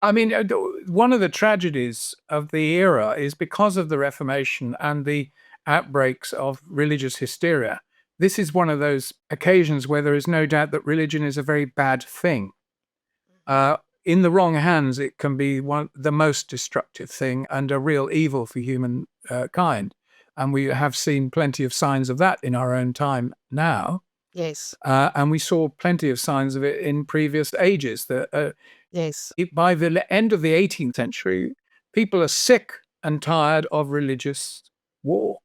I mean, one of the tragedies of the era is because of the Reformation and the outbreaks of religious hysteria. This is one of those occasions where there is no doubt that religion is a very bad thing. In the wrong hands, it can be the most destructive thing and a real evil for humankind. And we have seen plenty of signs of that in our own time now. Yes. And we saw plenty of signs of it in previous ages. Yes. By the end of the 18th century, people are sick and tired of religious war.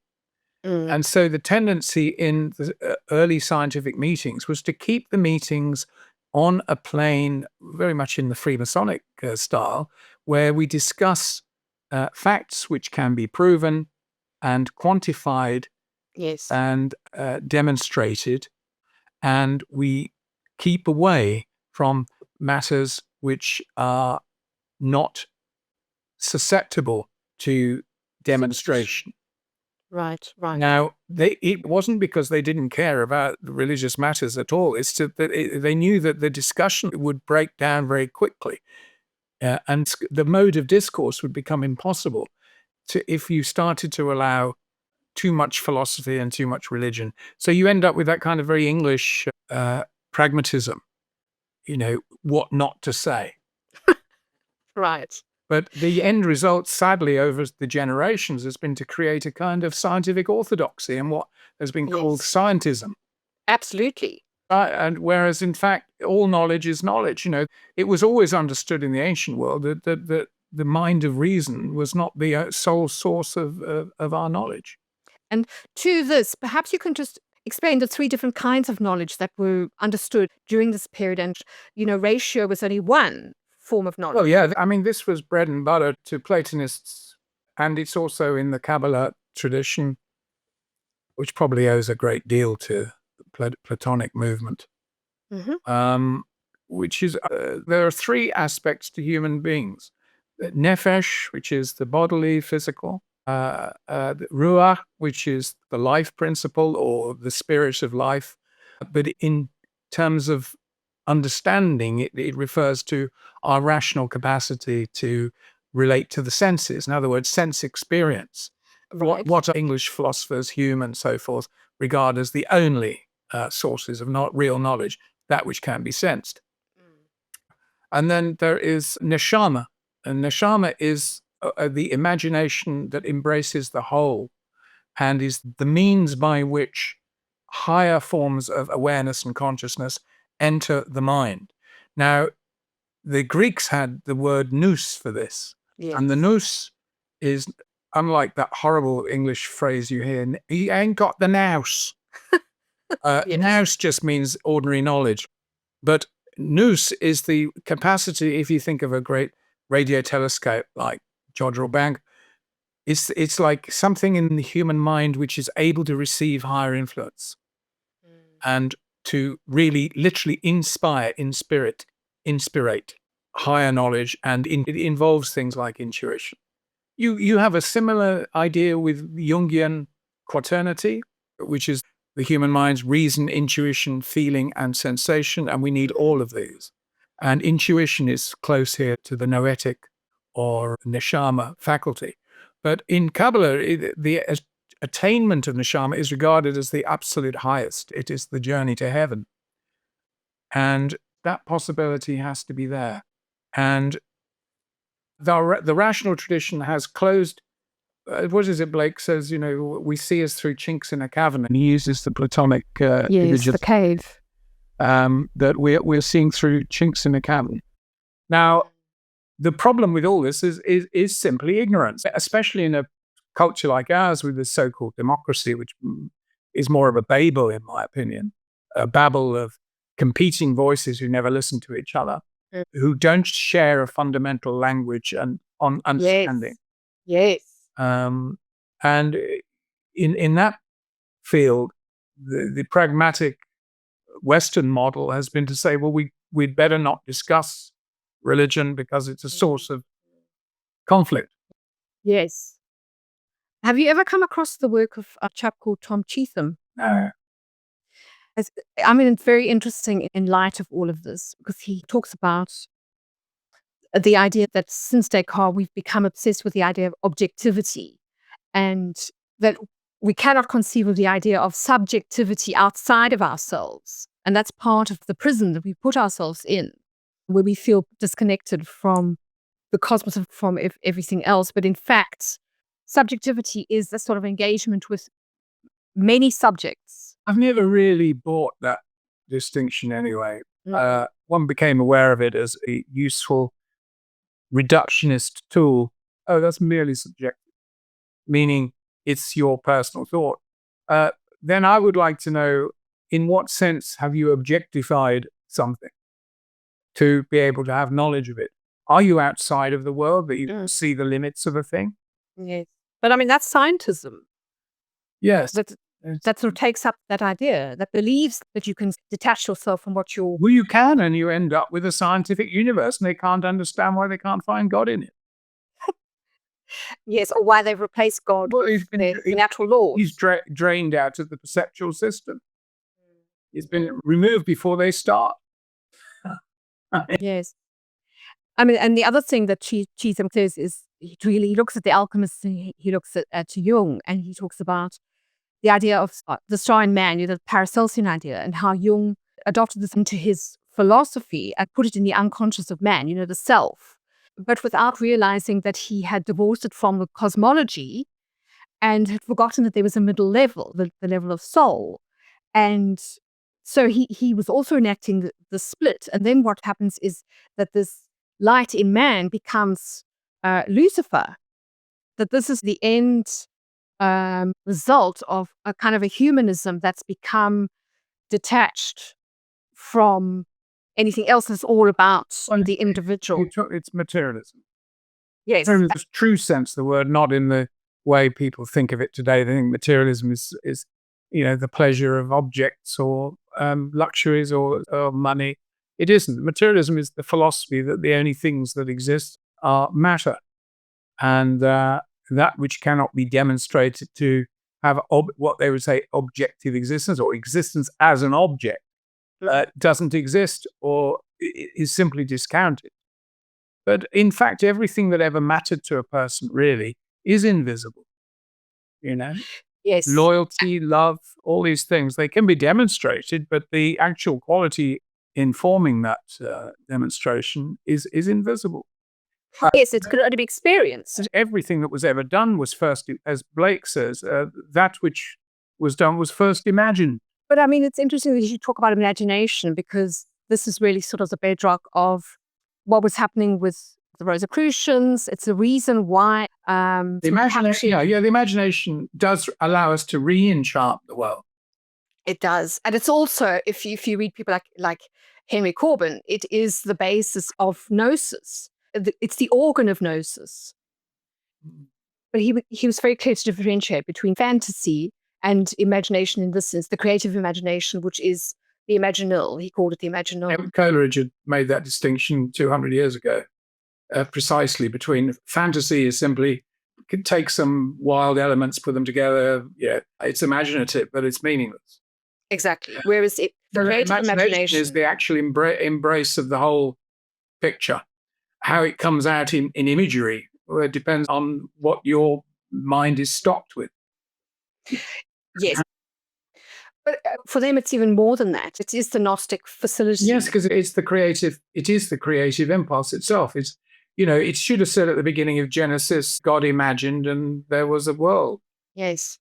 And so the tendency in the early scientific meetings was to keep the meetings on a plane, very much in the Freemasonic style, where we discuss facts which can be proven and quantified Yes. and demonstrated, and we keep away from matters which are not susceptible to demonstration. Right. Now, it wasn't because they didn't care about religious matters at all. It's that they knew that the discussion would break down very quickly, and the mode of discourse would become impossible if you started to allow too much philosophy and too much religion. So you end up with that kind of very English pragmatism, what not to say. Right. But the end result, sadly, over the generations, has been to create a kind of scientific orthodoxy and what has been called scientism. Absolutely. And whereas, in fact, all knowledge is knowledge. It was always understood in the ancient world that the mind of reason was not the sole source of our knowledge. And to this, perhaps you can just explain the three different kinds of knowledge that were understood during this period. And, ratio was only one form of knowledge. Oh, yeah. I mean, this was bread and butter to Platonists, and it's also in the Kabbalah tradition, which probably owes a great deal to the Platonic movement. Which is, there are three aspects to human beings. Nefesh, which is the bodily, physical. The Ruach, which is the life principle or the spirit of life. But in terms of understanding, it refers to our rational capacity to relate to the senses. In other words, sense experience. Right. What English philosophers, Hume and so forth, regard as the only sources of not real knowledge, that which can be sensed. And then there is neshama. And neshama is the imagination that embraces the whole and is the means by which higher forms of awareness and consciousness enter the mind. Now, the Greeks had the word nous for this. Yes. And the nous is, unlike that horrible English phrase you hear, he ain't got the nous. Nous just means ordinary knowledge. But nous is the capacity, if you think of a great radio telescope like Jodrell Bank, it's like something in the human mind which is able to receive higher influence and to really literally inspirate higher knowledge, and it involves things like intuition. You have a similar idea with Jungian quaternity, which is the human mind's reason, intuition, feeling, and sensation, and we need all of these. And intuition is close here to the noetic or neshama faculty. But in Kabbalah, the attainment of neshama is regarded as the absolute highest. It is the journey to heaven. And that possibility has to be there. And the rational tradition has closed. What is it? Blake says, we see us through chinks in a cavern, and he uses the Platonic image of the cave. That we're seeing through chinks in a cavern. Now, the problem with all this is simply ignorance, especially in a culture like ours with this so-called democracy, which is more of a Babel, in my opinion, a babel of competing voices who never listen to each other, who don't share a fundamental language and on understanding. Yes. And in that field, the pragmatic Western model has been to say, well, we'd better not discuss religion because it's a source of conflict. Yes. Have you ever come across the work of a chap called Tom Cheetham? No. It's very interesting in light of all of this, because he talks about the idea that since Descartes, we've become obsessed with the idea of objectivity, and that we cannot conceive of the idea of subjectivity outside of ourselves. And that's part of the prison that we put ourselves in, where we feel disconnected from the cosmos, from everything else. But in fact, subjectivity is a sort of engagement with many subjects. I've never really bought that distinction anyway. One became aware of it as a useful reductionist tool. Oh, that's merely subjective, meaning it's your personal thought. Then I would like to know, in what sense have you objectified something to be able to have knowledge of it? Are you outside of the world that you see the limits of a thing? Yes. But I mean, that's scientism. Yes. That sort of takes up that idea, that believes that you can detach yourself from what you're... Well, you can, and you end up with a scientific universe, and they can't understand why they can't find God in it. Yes, or why they've replaced God with natural laws. He's drained out of the perceptual system. He's been removed before they start. Yes. I mean, and the other thing that Chisholm says is he looks at the alchemists, and he looks at Jung, and he talks about the idea of the star in man, the Paracelsian idea, and how Jung adopted this into his philosophy and put it in the unconscious of man, the self, but without realizing that he had divorced it from the cosmology and had forgotten that there was a middle level, the level of soul. And so he was also enacting the split. And then what happens is that this light in man becomes Lucifer, that this is the end result of a kind of a humanism that's become detached from anything else. That's all about the individual. It's materialism. Yes. In the true sense of the word, not in the way people think of it today. They think materialism is the pleasure of objects or luxuries or money. It isn't. Materialism is the philosophy that the only things that exist are matter, and that which cannot be demonstrated to have what they would say objective existence, or existence as an object, doesn't exist or is simply discounted. But in fact, everything that ever mattered to a person really is invisible. Yes. Loyalty, love, all these things, they can be demonstrated, but the actual quality informing that demonstration is invisible. Yes, it could only be experienced. Everything that was ever done was first, as Blake says, that which was done was first imagined. But I mean, it's interesting that you talk about imagination, because this is really sort of the bedrock of what was happening with the Rosicrucians. It's the reason why the imagination does allow us to re-enchant the world. It does, and it's also, if you read people like Henry Corbin, it is the basis of gnosis. It's the organ of gnosis. But he was very clear to differentiate between fantasy and imagination in this sense, the creative imagination, which is the imaginal. He called it the imaginal. Coleridge had made that distinction 200 years ago, precisely between fantasy is simply could take some wild elements, put them together. Yeah, it's imaginative, but it's meaningless. Exactly. Whereas the creative imagination is the actual embrace of the whole picture. How it comes out in imagery, well, it depends on what your mind is stocked with. Yes. But for them, it's even more than that. It is the Gnostic facility. Yes, because it is the creative impulse itself. It should have said at the beginning of Genesis, God imagined and there was a world. Yes.